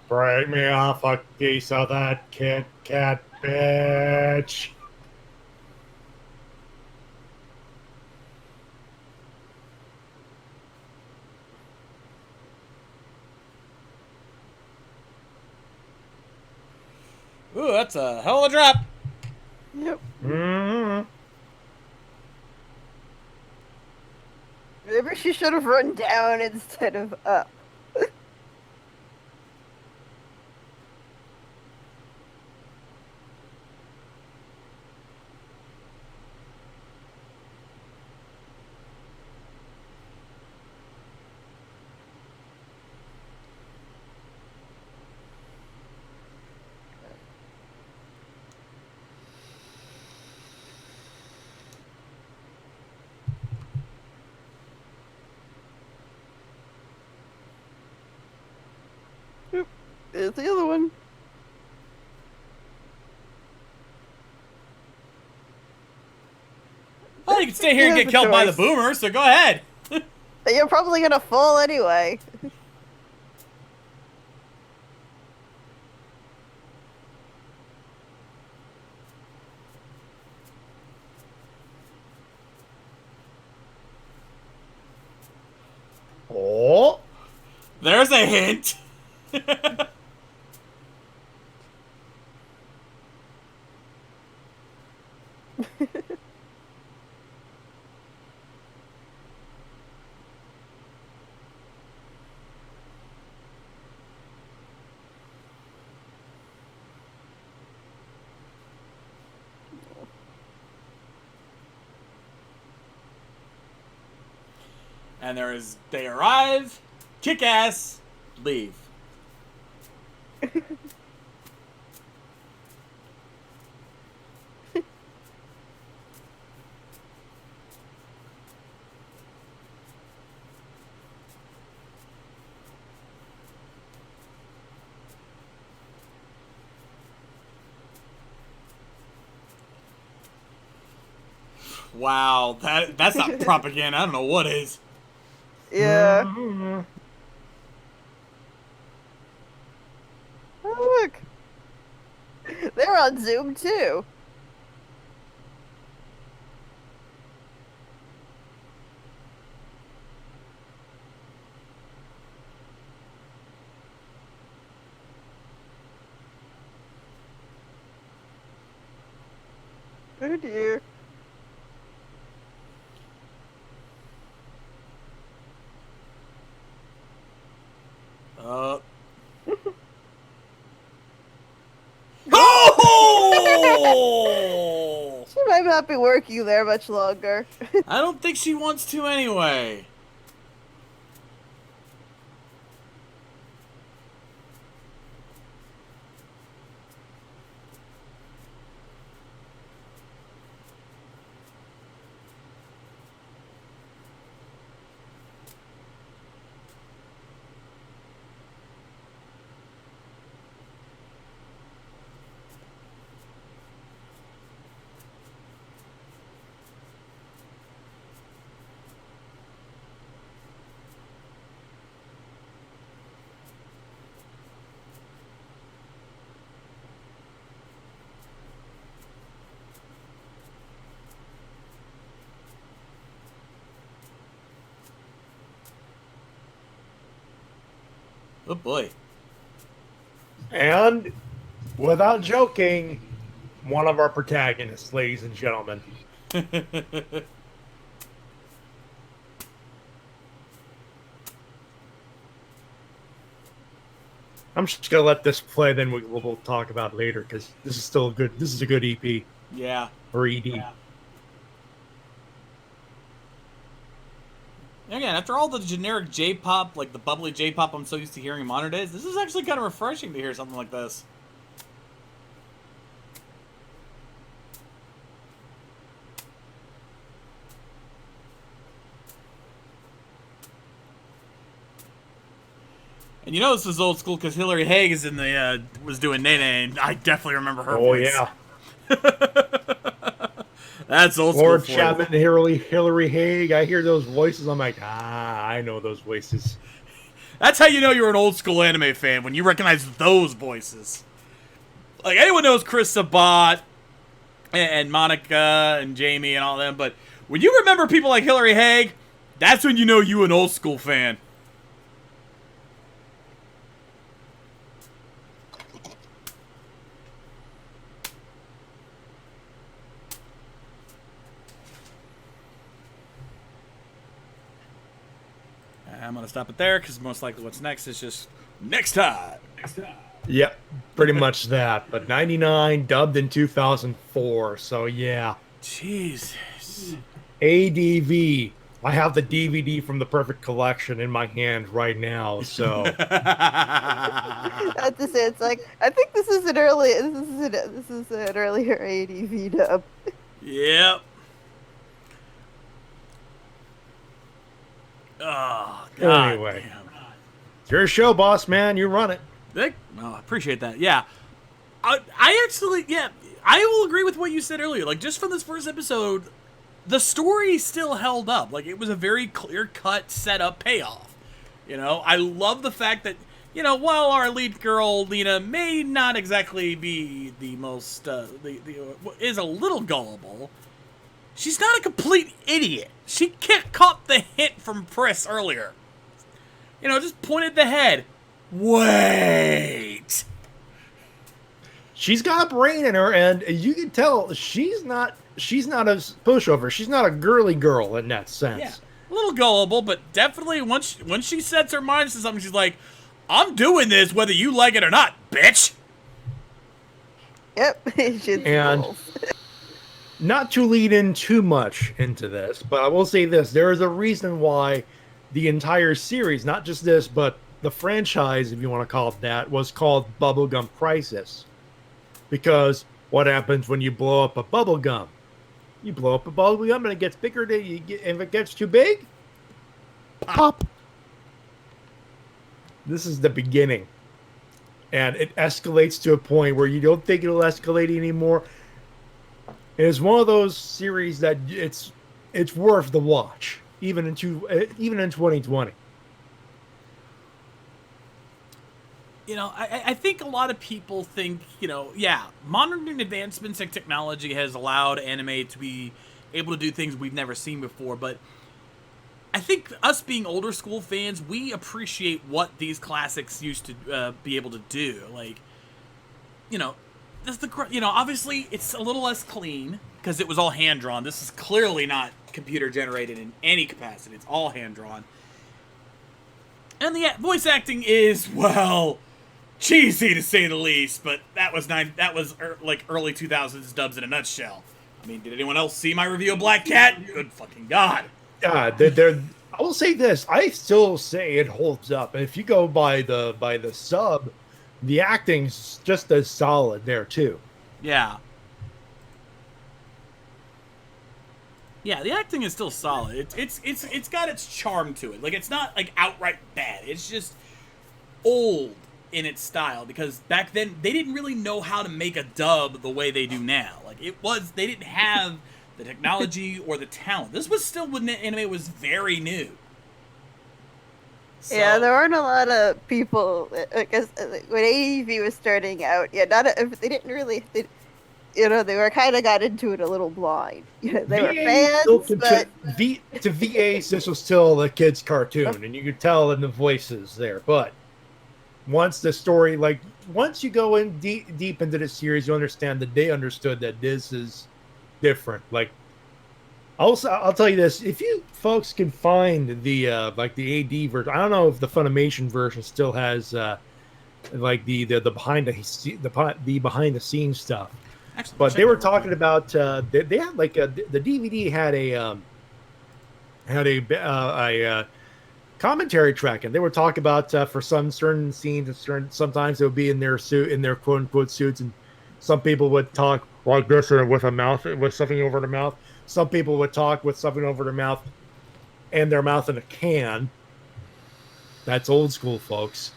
Break me off a piece of that Kit Kat, bitch. Ooh, that's a hell of a drop. Yep. Mm-hmm. Maybe she should have run down instead of up. Yep. There's the other one. Well, you can stay here and He get has a killed by the choice. boomer, so go ahead. You're probably gonna fall anyway. Oh. There's a hint. And they arrive, kick ass, leave. Wow, that's not propaganda. I don't know what is. Yeah. Mm-hmm. Oh, look. They're on Zoom too. Oh dear. Oh! She might not be working there much longer. I don't think she wants to anyway. Oh boy. And without joking, one of our protagonists, ladies and gentlemen. I'm just gonna let this play, then we'll talk about it later because this is still good. This is a good EP Yeah. or ED. Yeah. Again, after all the generic J-pop, like the bubbly J-pop I'm so used to hearing in modern days, this is actually kind of refreshing to hear something like this. And you know this is old school because Hillary Haig is in the was doing Nene, and I definitely remember her voice. Yeah. That's old Lord school. Chapman, Hillary Haig. I hear those voices. I'm like, I know those voices. That's how you know you're an old school anime fan, when you recognize those voices. Like, anyone knows Chris Sabat and Monica and Jamie and all them, but when you remember people like Hillary Haig, that's when you know you an old school fan. I'm going to stop it there because most likely what's next is just next time. Yep, pretty much that. But 99 dubbed in 2004. So yeah. Jesus. ADV. I have the DVD from the Perfect Collection in my hand right now. So I have to say, it's like I think this is an earlier ADV dub. Yep. Oh, God. Anyway, it's your show, boss man. You run it. Well, I appreciate that. Yeah. I actually, yeah, I will agree with what you said earlier. Like, just from this first episode, the story still held up. Like, it was a very clear-cut setup payoff. You know, I love the fact that, you know, while our lead girl, Lena, may not exactly be the most, is a little gullible, she's not a complete idiot. She caught the hint from Pris earlier. You know, just pointed the head. Wait. She's got a brain in her, and you can tell she's not a pushover. She's not a girly girl in that sense. Yeah, a little gullible, but definitely once she sets her mind to something, she's like, I'm doing this whether you like it or not, bitch. Yep. And not to lead in too much into this, but I will say this. There is a reason why the entire series, not just this, but the franchise, if you want to call it that, was called Bubblegum Crisis. Because what happens when you blow up a bubblegum? You blow up a bubblegum and it gets bigger. If it gets too big, pop. This is the beginning. And it escalates to a point where you don't think it'll escalate anymore. It is one of those series that it's worth the watch, even in 2020. You know, I think a lot of people think, you know, yeah, modern advancements in technology has allowed anime to be able to do things we've never seen before, but I think us being older school fans, we appreciate what these classics used to be able to do. Like, you know, obviously it's a little less clean because it was all hand drawn. This is clearly not computer generated in any capacity. It's all hand drawn. And the voice acting is, well, cheesy to say the least, but that was like early 2000s dubs in a nutshell. I mean, did anyone else see my review of Black Cat? Good fucking God. I will say this. I still say it holds up. And if you go by the sub, the acting's just as solid there too. Yeah. Yeah, the acting is still solid. It's got its charm to it. Like, it's not like outright bad. It's just old in its style, because back then they didn't really know how to make a dub the way they do now. Like, they didn't have the technology or the talent. This was still when anime was very new. So, yeah, there weren't a lot of people, because when AEV was starting out, they didn't really, they were kind of got into it a little blind. You know, they were fans, but to VAs, this was still a kid's cartoon, and you could tell in the voices there. But once the story, like, once you go in deep into the series, you understand that they understood that this is different. Like, I'll tell you this: if you folks can find the AD version, I don't know if the Funimation version still has like the behind the behind the scenes stuff. Excellent. But Check they were that real talking quick. about they had like the DVD had a commentary track, and they were talking about for some certain scenes and sometimes it would be in their suit, in their quote unquote suits, and some people would talk like this or with a mouth, with something over their mouth. Some people would talk with something over their mouth and their mouth in a can. That's old school, folks.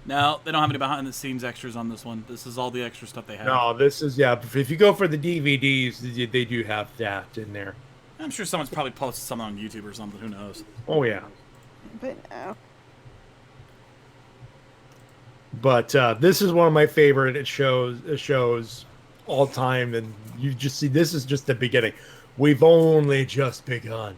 No, they don't have any behind the scenes extras on this one. This is all the extra stuff they have. No, this is, yeah. If you go for the DVDs, they do have that in there. I'm sure someone's probably posted something on YouTube or something. Who knows? Oh yeah. But no. But this is one of my favorite shows all time, and you just see this is just the beginning. We've only just begun.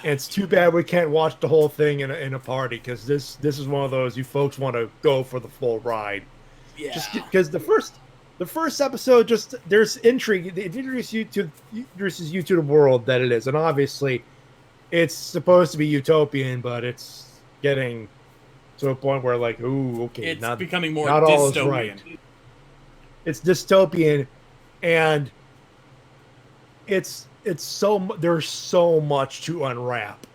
It's too bad we can't watch the whole thing in a party, because this is one of those you folks want to go for the full ride. Yeah. Just because the first episode, just there's intrigue. It introduces you to the world that it is, and obviously, it's supposed to be utopian, but it's getting to a point where, like, ooh, okay, It's becoming more not all is dystopian. right. It's dystopian, and it's there's so much to unwrap.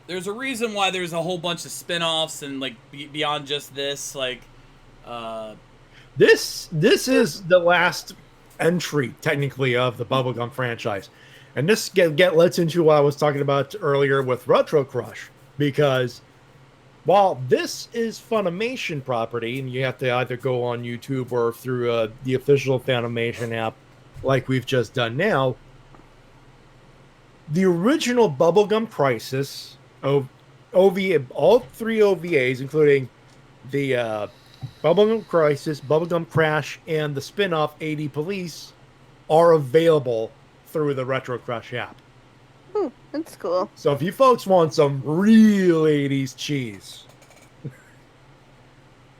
There's a reason why there's a whole bunch of spin-offs and, like, beyond just this, like, This is the last entry, technically, of the Bubblegum franchise. And this lets into what I was talking about earlier with Retro Crush, because while this is Funimation property, and you have to either go on YouTube or through the official Funimation app, like we've just done now, the original Bubblegum Crisis, OVA, all three OVAs, including the Bubblegum Crisis, Bubblegum Crash, and the spin-off AD Police, are available through the Retro Crush app. Ooh, that's cool. So if you folks want some real 80s cheese,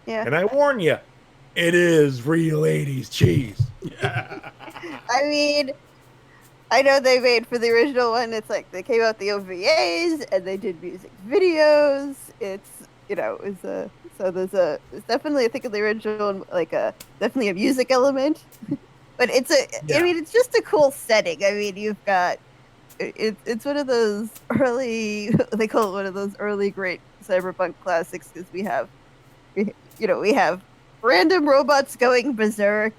Yeah. and I warn you, it is real 80s cheese. I mean, I know they made for the original one. It's like they came out the OVAs and they did music videos. It's, you know, there's definitely, I think in the original, like definitely a music element. But I mean, it's just a cool setting. I mean, you've got it's one of those early, they call it one of those early great cyberpunk classics, because we have random robots going berserk,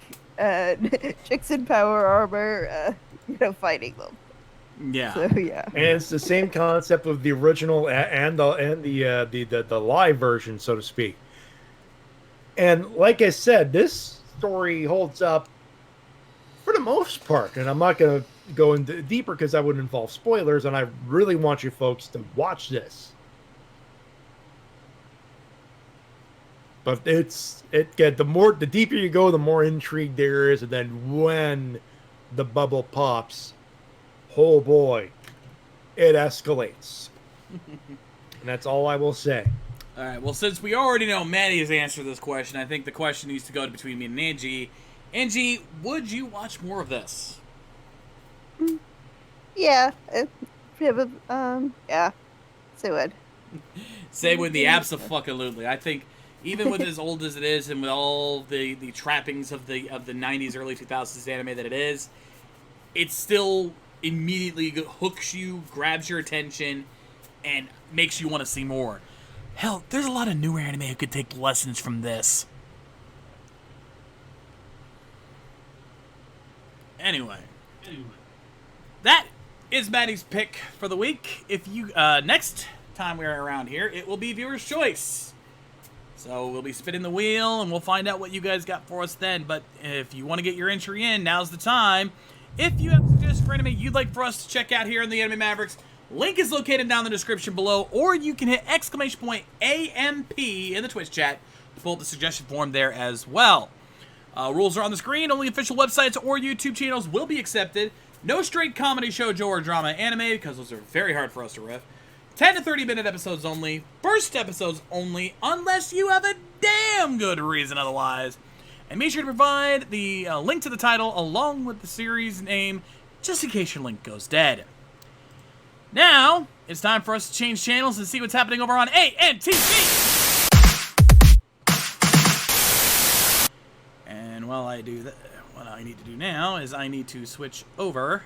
chicks in power armor, fighting them. yeah. So yeah. And it's the same concept of the original and the live version, so to speak. And like I said, this story holds up for the most part, and I'm not going to go into deeper because that would involve spoilers, and I really want you folks to watch this. But the deeper you go, the more intrigue there is, and then when the bubble pops, oh boy, it escalates. And that's all I will say. All right. Well, since we already know Maddie's answer to this question, I think the question needs to go between me and Angie. Angie, would you watch more of this? Yeah. Yeah. So would. Say with the abso-fucking-lutely. I think even with as old as it is, and with all the trappings of the 90s, early 2000s anime that it is, it still immediately hooks you, grabs your attention, and makes you want to see more. Hell, there's a lot of newer anime who could take lessons from this. Anyway, that is Maddie's pick for the week. If you next time we're around here, it will be viewer's choice. So we'll be spinning the wheel, and we'll find out what you guys got for us then. But if you want to get your entry in, now's the time. If you have suggestions for anime you'd like for us to check out here in the Anime Mavericks, link is located down in the description below, or you can hit !AMP in the Twitch chat to pull up the suggestion form there as well. Rules are on the screen. Only official websites or YouTube channels will be accepted. No straight comedy, shoujo, or drama anime, because those are very hard for us to riff. 10 to 30-minute episodes only. First episodes only, unless you have a damn good reason otherwise. And make sure to provide the link to the title along with the series name, just in case your link goes dead. Now, it's time for us to change channels and see what's happening over on AMTV. And while I do that, what I need to do now is I need to switch over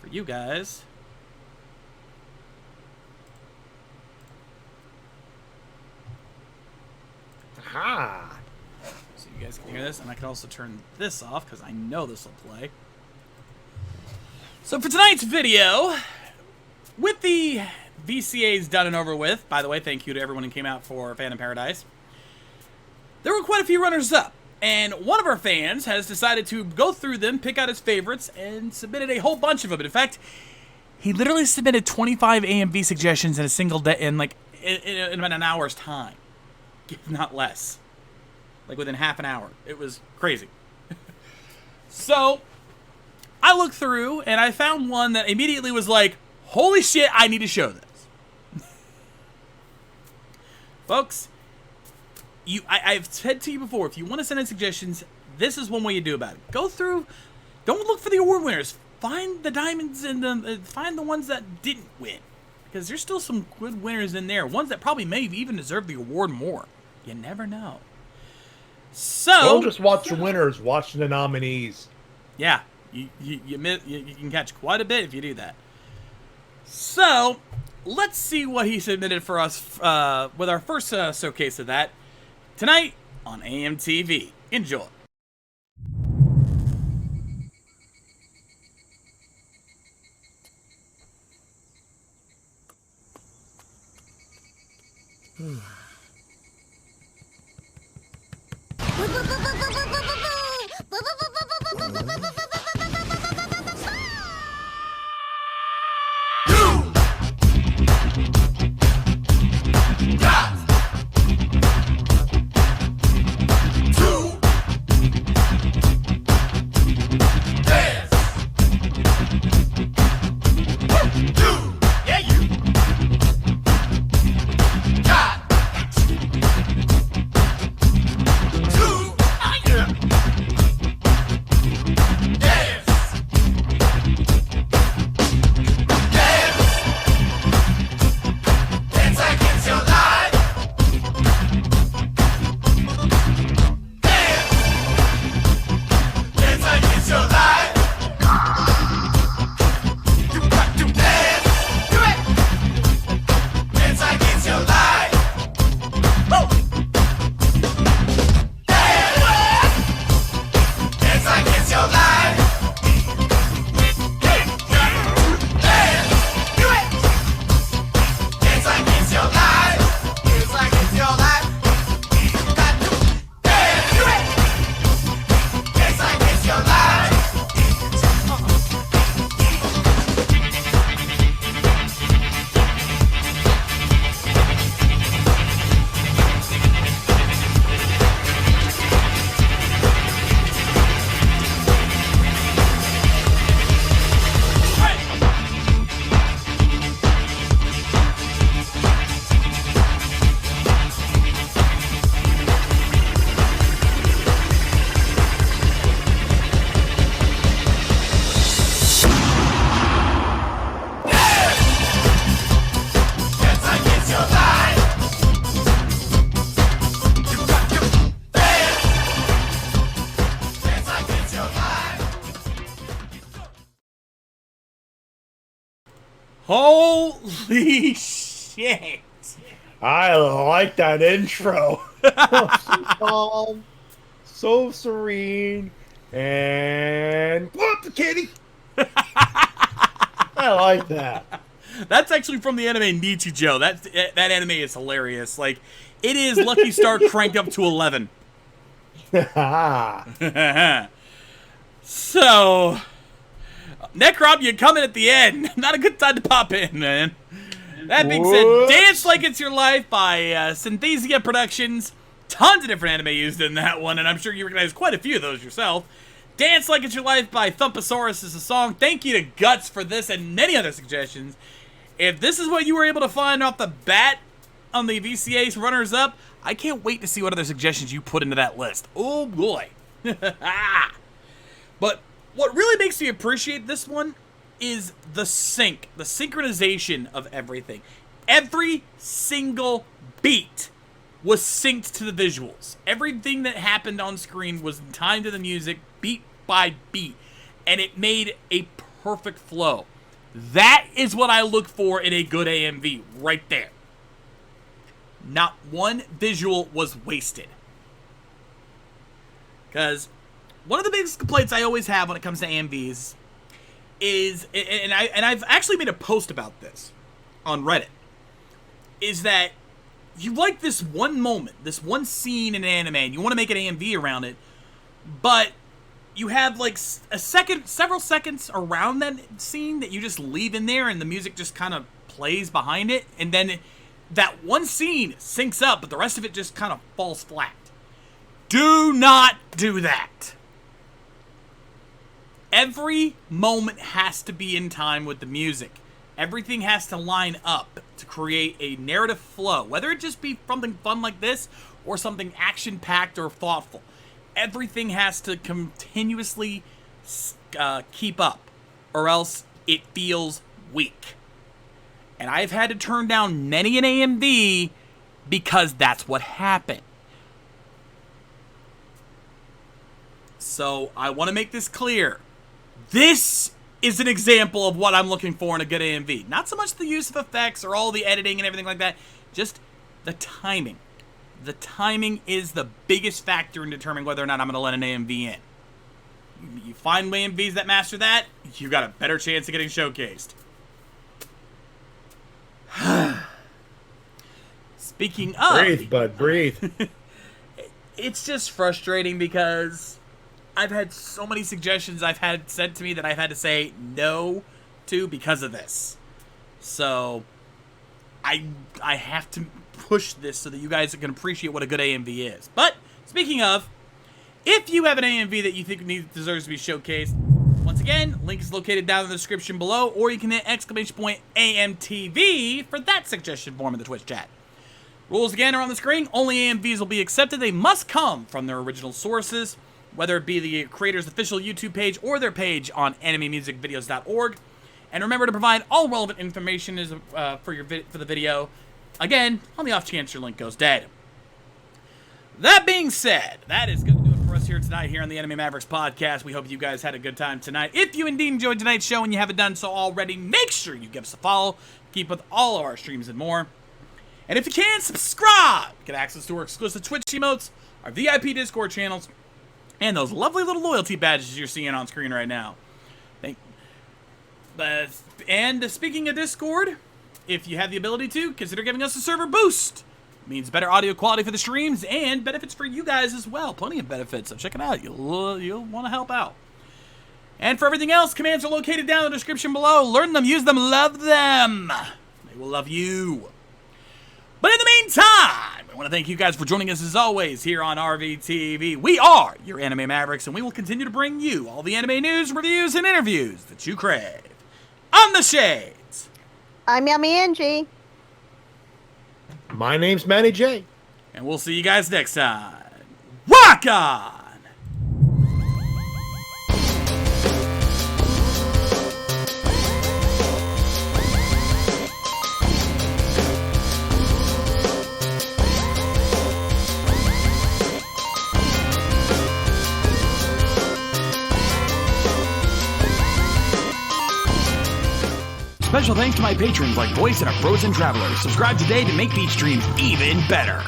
for you guys. Aha! So you guys can hear this, and I can also turn this off because I know this will play. So for tonight's video, with the VCAs done and over with, by the way, thank you to everyone who came out for Phantom Paradise, there were quite a few runners-up, and one of our fans has decided to go through them, pick out his favorites, and submitted a whole bunch of them. In fact, he literally submitted 25 AMV suggestions in a single day, in about an hour's time. If not less. Like within half an hour. It was crazy. So, I looked through and I found one that immediately was like, holy shit, I need to show this. Folks, I've said to you before, if you want to send in suggestions, this is one way you do about it. Go through, don't look for the award winners. Find the diamonds and find the ones that didn't win. Because there's still some good winners in there. Ones that probably may even deserve the award more. You never know. So Don't just watch the winners, watch the nominees. Yeah, you can catch quite a bit if you do that. So let's see what he submitted for us with our first showcase of that tonight on AMTV. Enjoy. Holy shit! I like that intro. So calm, so serene, and blow up the kitty. I like that. That's actually from the anime Nichijou. That anime is hilarious. Like, it is Lucky Star cranked up to 11. So, Necrob, you come in at the end. Not a good time to pop in, man. That being said, Dance Like It's Your Life by Synthesia Productions. Tons of different anime used in that one, and I'm sure you recognize quite a few of those yourself. Dance Like It's Your Life by Thumpasaurus is a song. Thank you to Guts for this and many other suggestions. If this is what you were able to find off the bat on the VCA's runners-up, I can't wait to see what other suggestions you put into that list. Oh, boy. But what really makes me appreciate this one is the synchronization of everything. Every single beat was synced to the visuals. Everything that happened on screen was timed to the music, beat by beat, and it made a perfect flow. That is what I look for in a good AMV, right there. Not one visual was wasted. Because one of the biggest complaints I always have when it comes to AMVs is, and I've actually made a post about this on Reddit, is that you like this one moment, this one scene in an anime, and you want to make an AMV around it, but you have like several seconds around that scene that you just leave in there, and the music just kind of plays behind it, and then that one scene syncs up, but the rest of it just kind of falls flat. Do not do that. Every moment has to be in time with the music. Everything has to line up to create a narrative flow, whether it just be something fun like this or something action-packed or thoughtful. Everything has to continuously keep up, or else it feels weak. And I've had to turn down many an AMV because that's what happened. So I want to make this clear. This is an example of what I'm looking for in a good AMV. Not so much the use of effects or all the editing and everything like that, just the timing. The timing is the biggest factor in determining whether or not I'm going to let an AMV in. You find AMVs that master that, you got a better chance of getting showcased. Speaking of... Breathe, bud, breathe. It's just frustrating because I've had so many suggestions I've had sent to me that I've had to say no to because of this. So I have to push this so that you guys can appreciate what a good AMV is. But speaking of, if you have an AMV that you think deserves to be showcased, once again, link is located down in the description below, or you can hit !AMTV for that suggestion form in the Twitch chat. Rules again are on the screen. Only AMVs will be accepted. They must come from their original sources, whether it be the creator's official YouTube page or their page on animemusicvideos.org. And remember to provide all relevant information for the video. Again, on the off chance your link goes dead. That being said, that is going to do it for us here tonight here on the Anime Mavericks podcast. We hope you guys had a good time tonight. If you indeed enjoyed tonight's show and you haven't done so already, make sure you give us a follow. Keep with all of our streams and more. And if you can, subscribe! Get access to our exclusive Twitch emotes, our VIP Discord channels, and those lovely little loyalty badges you're seeing on screen right now. And speaking of Discord, if you have the ability to, consider giving us a server boost. It means better audio quality for the streams and benefits for you guys as well. Plenty of benefits, so check it out. You'll want to help out. And for everything else, commands are located down in the description below. Learn them, use them, love them. They will love you. But in the meantime, I want to thank you guys for joining us as always here on RVTV. We are your Anime Mavericks, and we will continue to bring you all the anime news, reviews, and interviews that you crave. On the Shades! I'm Yummy Angie. My name's Manny J. And we'll see you guys next time. Rock on! Special thanks to my patrons like Voice and a Frozen Traveler. Subscribe today to make these streams even better.